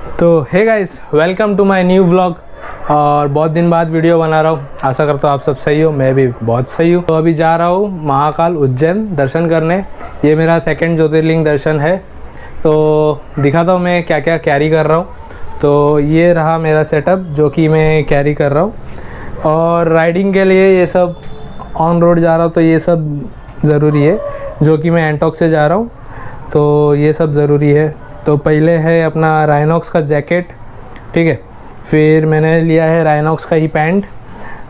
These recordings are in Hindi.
तो hey guys, welcome to my new vlog. और बहुत दिन बाद वीडियो बना रहा हूँ। आशा करता हूँ आप सब सही हो, मैं भी बहुत सही हूँ। तो अभी जा रहा हूँ महाकाल उज्जैन दर्शन करने। ये मेरा सेकंड ज्योतिर्लिंग दर्शन है। तो दिखाता हूँ मैं क्या क्या कैरी कर रहा हूँ। तो ये रहा मेरा सेटअप जो कि मैं कैरी कर रहा हूँ। और राइडिंग के लिए ये सब ऑन रोड जा रहा हूँ तो ये सब ज़रूरी है, जो कि मैं एंटॉक से जा रहा हूँ तो ये सब ज़रूरी है। तो पहले है अपना राइनॉक्स का जैकेट, ठीक है। फिर मैंने लिया है राइनॉक्स का ही पैंट,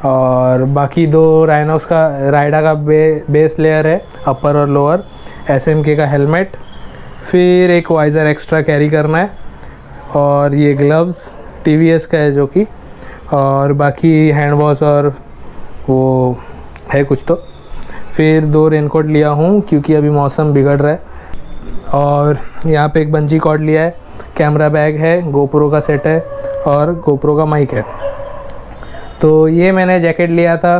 और बाकी दो राइनॉक्स का राइडा का बेस लेयर है, अपर और लोअर। SMK का हेलमेट, फिर एक वाइज़र एक्स्ट्रा कैरी करना है, और ये ग्लव्स TVS का है जो कि, और बाकी हैंड वॉश और वो है कुछ तो। फिर 2 रेनकोट लिया हूँ क्योंकि अभी मौसम बिगड़ रहा है। और यहाँ पे एक बंजी कॉर्ड लिया है, कैमरा बैग है, गोप्रो का सेट है और गोप्रो का माइक है। तो ये मैंने जैकेट लिया था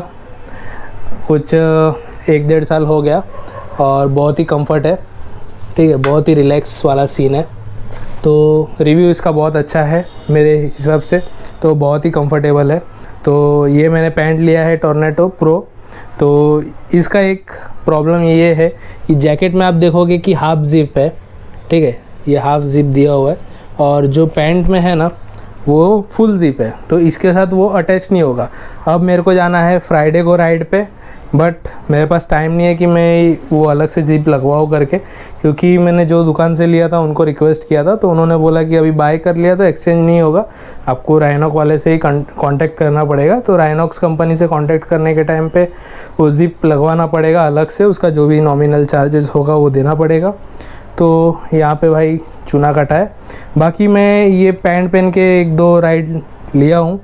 कुछ 1-1.5 साल हो गया, और बहुत ही कंफर्ट है, ठीक है। बहुत ही रिलैक्स वाला सीन है। तो रिव्यू इसका बहुत अच्छा है मेरे हिसाब से, तो बहुत ही कंफर्टेबल है। तो ये मैंने पैंट लिया है टॉर्नेडो प्रो। तो इसका एक प्रॉब्लम ये है कि जैकेट में आप देखोगे कि हाफ जिप है, ठीक है। ये हाफ जिप दिया हुआ है, और जो पैंट में है ना वो फुल जिप है, तो इसके साथ वो अटैच नहीं होगा। अब मेरे को जाना है फ्राइडे को राइड पे, बट मेरे पास टाइम नहीं है कि मैं वो अलग से जिप लगवाऊँ करके, क्योंकि मैंने जो दुकान से लिया था उनको रिक्वेस्ट किया था, तो उन्होंने बोला कि अभी बाय कर लिया तो एक्सचेंज नहीं होगा, आपको राइनॉक वाले से ही कांटेक्ट करना पड़ेगा। तो राइनॉक्स कंपनी से कांटेक्ट करने के टाइम पे वो जिप लगवाना पड़ेगा अलग से, उसका जो भी नॉमिनल चार्जेस होगा वो देना पड़ेगा। तो यहाँ पे भाई चूना कटा है। बाकी मैं ये पैंट पहन के 1-2 राइड लिया हूँ,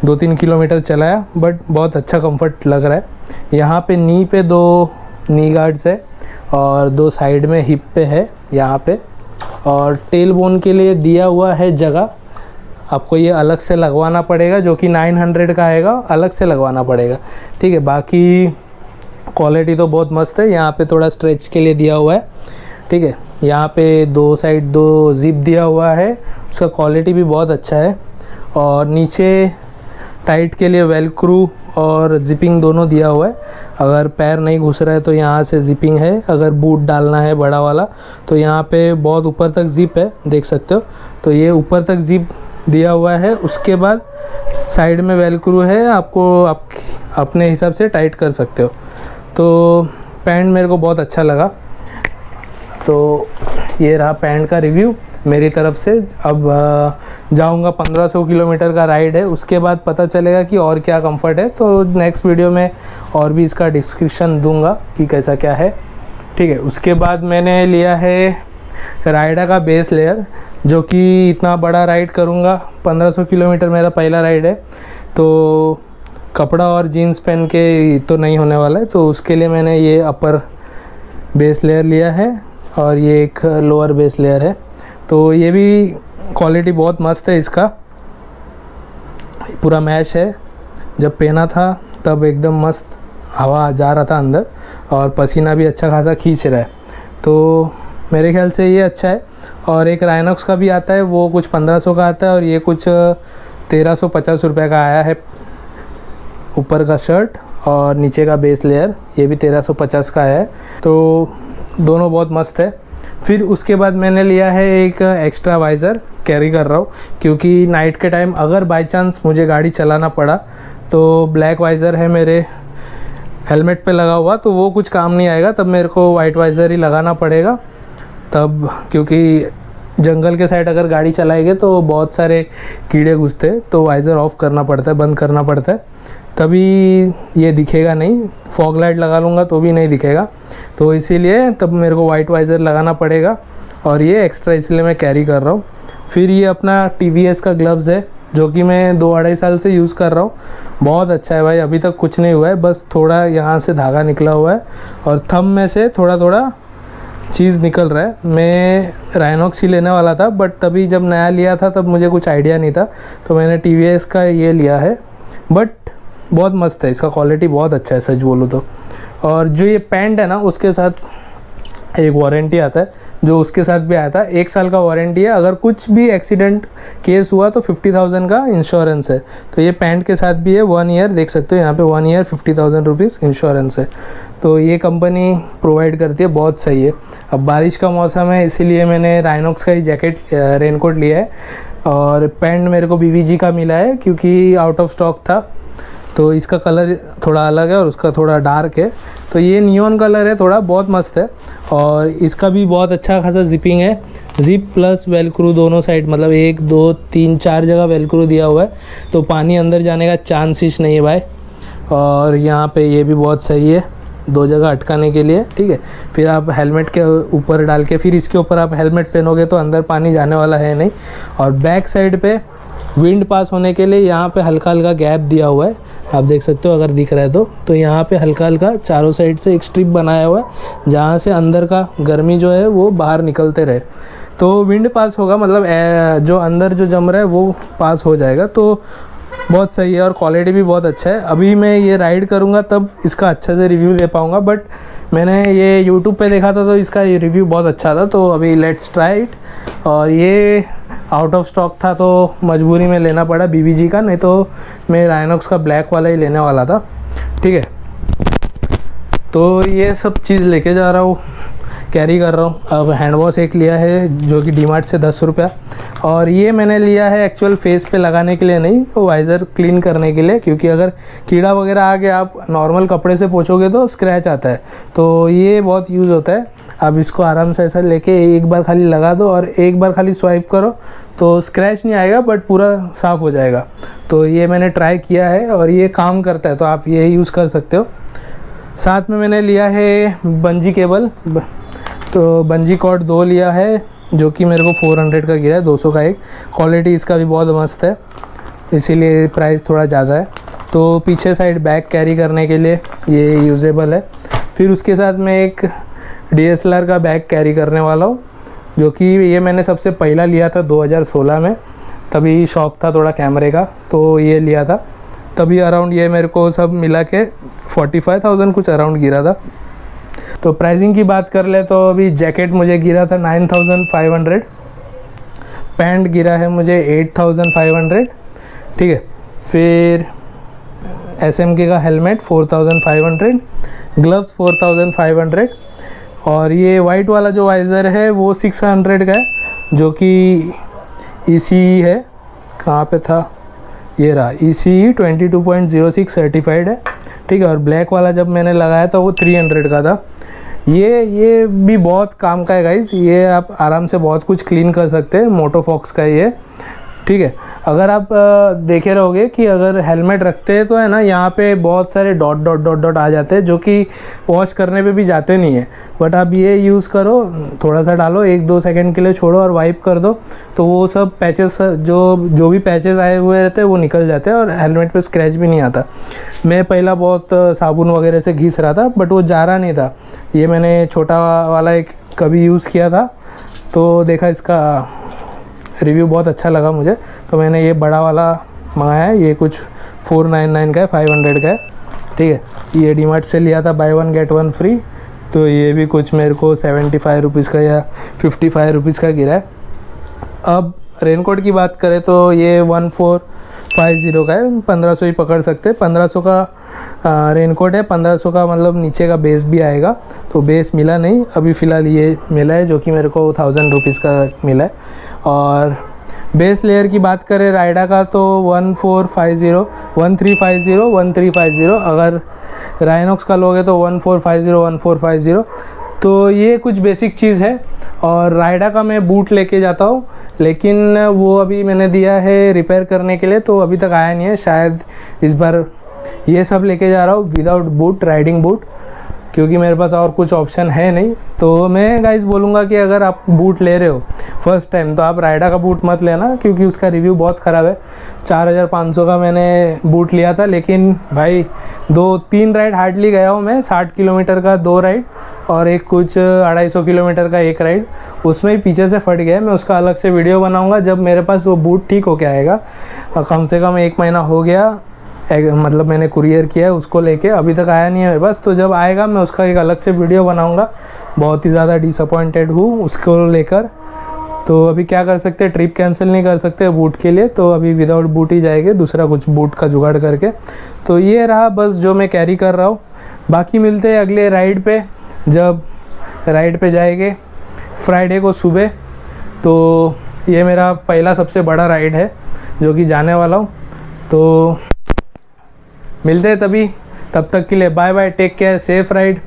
2-3 किलोमीटर चलाया, बट बहुत अच्छा कंफर्ट लग रहा है। यहाँ पे नी पे 2 नी गार्ड्स है, और 2 साइड में हिप पे है यहाँ पे, और टेल बोन के लिए दिया हुआ है जगह। आपको ये अलग से लगवाना पड़ेगा, जो कि 900 का आएगा, अलग से लगवाना पड़ेगा, ठीक है। बाकी क्वालिटी तो बहुत मस्त है। यहाँ पे थोड़ा स्ट्रेच के लिए दिया हुआ है, ठीक है। यहाँ पे 2 साइड 2 जिप दिया हुआ है, उसका क्वालिटी भी बहुत अच्छा है। और नीचे टाइट के लिए वेलक्रू और जिपिंग दोनों दिया हुआ है। अगर पैर नहीं घुस रहा है तो यहाँ से जिपिंग है, अगर बूट डालना है बड़ा वाला तो यहाँ पे बहुत ऊपर तक जिप है, देख सकते हो। तो ये ऊपर तक जिप दिया हुआ है, उसके बाद साइड में वेलक्रू है, आपको आप अपने हिसाब से टाइट कर सकते हो। तो पैंट मेरे को बहुत अच्छा लगा। तो ये रहा पैंट का रिव्यू मेरी तरफ से। अब जाऊंगा 1500 किलोमीटर का राइड है, उसके बाद पता चलेगा कि और क्या कंफर्ट है। तो नेक्स्ट वीडियो में और भी इसका डिस्क्रिप्शन दूंगा कि कैसा क्या है, ठीक है। उसके बाद मैंने लिया है राइडा का बेस लेयर, जो कि इतना बड़ा राइड करूंगा, 1500 किलोमीटर मेरा पहला राइड है, तो कपड़ा और जीन्स पहन के तो नहीं होने वाला है। तो उसके लिए मैंने ये अपर बेस लेयर लिया है, और ये एक लोअर बेस लेयर है। तो ये भी क्वालिटी बहुत मस्त है, इसका पूरा मैश है। जब पहना था तब एकदम मस्त हवा जा रहा था अंदर, और पसीना भी अच्छा खासा खींच रहा है। तो मेरे ख्याल से ये अच्छा है। और एक राइनॉक्स का भी आता है, वो कुछ 1500 का आता है, और ये कुछ 1350 रुपये का आया है। ऊपर का शर्ट और नीचे का बेस लेयर, ये भी 1350 का है। तो दोनों बहुत मस्त है। फिर उसके बाद मैंने लिया है एक एक्स्ट्रा वाइज़र कैरी कर रहा हूँ, क्योंकि नाइट के टाइम अगर बाय चांस मुझे गाड़ी चलाना पड़ा तो ब्लैक वाइज़र है मेरे हेलमेट पे लगा हुआ, तो वो कुछ काम नहीं आएगा। तब मेरे को वाइट वाइज़र ही लगाना पड़ेगा तब, क्योंकि जंगल के साइड अगर गाड़ी चलाएंगे तो बहुत सारे कीड़े घुसते हैं, तो वाइज़र ऑफ़ करना पड़ता है, बंद करना पड़ता है, तभी ये दिखेगा नहीं। फॉग लाइट लगा लूँगा तो भी नहीं दिखेगा, तो इसीलिए तब मेरे को वाइट वाइज़र लगाना पड़ेगा, और ये एक्स्ट्रा इसलिए मैं कैरी कर रहा हूँ। फिर ये अपना TVS का ग्लव्स है, जो कि मैं 2-2.5 साल से यूज़ कर रहा हूँ। बहुत अच्छा है भाई, अभी तक कुछ नहीं हुआ है, बस थोड़ा यहाँ से धागा निकला हुआ है, और थंब में से थोड़ा थोड़ा चीज़ निकल रहा है। मैं राइनॉक्स ही लेने वाला था, बट तभी जब नया लिया था तब मुझे कुछ आइडिया नहीं था, तो मैंने TVS का ये लिया है। बट बहुत मस्त है, इसका क्वालिटी बहुत अच्छा है सच बोलूँ तो। और जो ये पैंट है ना, उसके साथ एक वारंटी आता है जो उसके साथ भी आया था, 1 साल का वारंटी है। अगर कुछ भी एक्सीडेंट केस हुआ तो 50,000 का इंश्योरेंस है। तो ये पैंट के साथ भी है, 1 ईयर, देख सकते हो यहाँ पे 1 ईयर 50,000 रुपीज़ इंश्योरेंस है। तो ये कंपनी प्रोवाइड करती है, बहुत सही है। अब बारिश का मौसम है इसीलिए मैंने राइनॉक्स का ही जैकेट रेनकोट लिया है। और पैंट मेरे को BBG का मिला है क्योंकि आउट ऑफ स्टॉक था, तो इसका कलर थोड़ा अलग है और उसका थोड़ा डार्क है। तो ये नियॉन कलर है, थोड़ा बहुत मस्त है। और इसका भी बहुत अच्छा खासा जिपिंग है, जिप प्लस वेलक्रू दोनों साइड, मतलब 1 2 3 4 जगह वेलक्रू दिया हुआ है, तो पानी अंदर जाने का चांसेस नहीं है भाई। और यहाँ पे ये भी बहुत सही है, 2 जगह अटकाने के लिए, ठीक है। फिर आप हेलमेट के ऊपर डाल के फिर इसके ऊपर आप हेलमेट पहनोगे तो अंदर पानी जाने वाला है नहीं। और बैक साइड पे विंड पास होने के लिए यहाँ पे हल्का हल्का गैप दिया हुआ है, आप देख सकते हो अगर दिख रहा है तो यहाँ पे हल्का हल्का चारों साइड से एक स्ट्रिप बनाया हुआ है जहाँ से अंदर का गर्मी जो है वो बाहर निकलते रहे, तो विंड पास होगा, मतलब जो अंदर जो जम रहा है वो पास हो जाएगा। तो बहुत सही है और क्वालिटी भी बहुत अच्छा है। अभी मैं ये राइड करूँगा तब इसका अच्छा से रिव्यू दे पाऊँगा, बट मैंने ये यूट्यूब पे देखा था तो इसका ये रिव्यू बहुत अच्छा था। तो अभी लेट्स ट्राई इट। और ये आउट ऑफ स्टॉक था तो मजबूरी में लेना पड़ा BBG का, नहीं तो मैं राइनॉक्स का ब्लैक वाला ही लेने वाला था, ठीक है। तो ये सब चीज़ लेके जा रहा हूँ, कैरी कर रहा हूँ। अब हैंड वॉश एक लिया है जो कि डीमार्ट से 10 रुपया, और ये मैंने लिया है एक्चुअल फेस पे लगाने के लिए नहीं, वाइज़र क्लीन करने के लिए, क्योंकि अगर कीड़ा वगैरह आ गया आप नॉर्मल कपड़े से पोंछोगे तो स्क्रैच आता है, तो ये बहुत यूज़ होता है। आप इसको आराम से ऐसा लेके एक बार खाली लगा दो और एक बार खाली स्वाइप करो तो स्क्रैच नहीं आएगा बट पूरा साफ़ हो जाएगा। तो ये मैंने ट्राई किया है और ये काम करता है, तो आप ये यूज़ कर सकते हो। साथ में मैंने लिया है बंजी केबल, तो बंजी कॉर्ड 2 लिया है जो कि मेरे को 400 का गिरा है, 200 का एक। क्वालिटी इसका भी बहुत मस्त है, इसीलिए प्राइस थोड़ा ज़्यादा है। तो पीछे साइड बैग कैरी करने के लिए ये यूजेबल है। फिर उसके साथ मैं एक DSLR का बैग कैरी करने वाला हूँ, जो कि ये मैंने सबसे पहला लिया था 2016 में, तभी शौक था थोड़ा कैमरे का, तो ये लिया था। तभी अराउंड ये मेरे को सब मिला के 45,000 कुछ अराउंड गिरा था। तो प्राइसिंग की बात कर ले तो अभी जैकेट मुझे गिरा था 9,500, पैंट गिरा है मुझे 8,500, ठीक है। फिर SMK का हेलमेट 4,500, ग्लव्स 4,500, और ये वाइट वाला जो वाइज़र है वो 600 का है, जो कि ECE है। कहाँ पे था, ये रहा, ECE 22.06 सर्टिफाइड है, ठीक है। और ब्लैक वाला जब मैंने लगाया था वो 300 का था। ये भी बहुत काम का है गाइस, ये आप आराम से बहुत कुछ क्लीन कर सकते हैं, मोटोफॉक्स का ये, ठीक है। अगर आप देखे रहोगे कि अगर हेलमेट रखते हैं तो है ना, यहाँ पे बहुत सारे डॉट डॉट डॉट डॉट आ जाते हैं जो कि वॉश करने पे भी जाते नहीं है, बट आप ये यूज़ करो, थोड़ा सा डालो, 1-2 सेकंड के लिए छोड़ो और वाइप कर दो, तो वो सब पैचेस जो भी पैचेस आए हुए रहते हैं वो निकल जाते हैं और हेलमेट पे स्क्रैच भी नहीं आता। मैं पहला बहुत साबुन वगैरह से घिस रहा था बट वो जा रहा नहीं था। ये मैंने छोटा वाला एक कभी यूज़ किया था तो देखा इसका रिव्यू बहुत अच्छा लगा मुझे, तो मैंने ये बड़ा वाला मंगाया है। ये कुछ 499 का है, 500 का है, ठीक है। ये डीमार्ट से लिया था, बाय 1 गेट 1 फ्री, तो ये भी कुछ मेरे को 75 रुपीज़ का या 55 रुपीज़ का गिरा है। अब रेनकोट की बात करें तो ये 1450 का है, 1500 ही पकड़ सकते हैं। 1500 का रेनकोट है, 1500 का मतलब नीचे का बेस भी आएगा, तो बेस मिला नहीं अभी फ़िलहाल, ये मिला है जो कि मेरे को 1000 रुपीज़ का मिला है। और बेस लेयर की बात करें राइडा का तो 1450, 1350, अगर राइनॉक्स का लोगे तो 1450। तो ये कुछ बेसिक चीज़ है। और राइडा का मैं बूट लेके जाता हूँ, लेकिन वो अभी मैंने दिया है रिपेयर करने के लिए, तो अभी तक आया नहीं है, शायद इस बार ये सब लेके जा रहा हूँ विदाउट बूट, राइडिंग बूट, क्योंकि मेरे पास और कुछ ऑप्शन है नहीं। तो मैं गाइस बोलूँगा कि अगर आप बूट ले रहे हो फर्स्ट टाइम तो आप राइडा का बूट मत लेना, क्योंकि उसका रिव्यू बहुत ख़राब है। 4500 का मैंने बूट लिया था, लेकिन भाई 2-3 राइड हार्डली गया हूँ मैं, 60 किलोमीटर का 2 राइड और एक कुछ 250 किलोमीटर का 1 राइड, उसमें ही पीछे से फट गया। मैं उसका अलग से वीडियो बनाऊँगा जब मेरे पास वो बूट ठीक होके आएगा। कम से कम 1 महीना हो गया, मतलब मैंने कुरियर किया है उसको लेके, अभी तक आया नहीं है मेरे पास, तो जब आएगा मैं उसका एक अलग से वीडियो बनाऊंगा बहुत ही ज़्यादा डिसअपॉइंटेड हूँ उसको लेकर। तो अभी क्या कर सकते हैं, ट्रिप कैंसिल नहीं कर सकते बूट के लिए, तो अभी विदाउट बूट ही जाएंगे, दूसरा कुछ बूट का जुगाड़ करके। तो ये रहा बस जो मैं कैरी कर रहा हूँ। बाकी मिलते हैं अगले राइड पे, जब राइड पे जाएंगे फ्राइडे को सुबह। तो ये मेरा पहला सबसे बड़ा राइड है जो कि जाने वाला हूँ। तो मिलते हैं तभी, तब तक के लिए bye bye, take care, safe ride.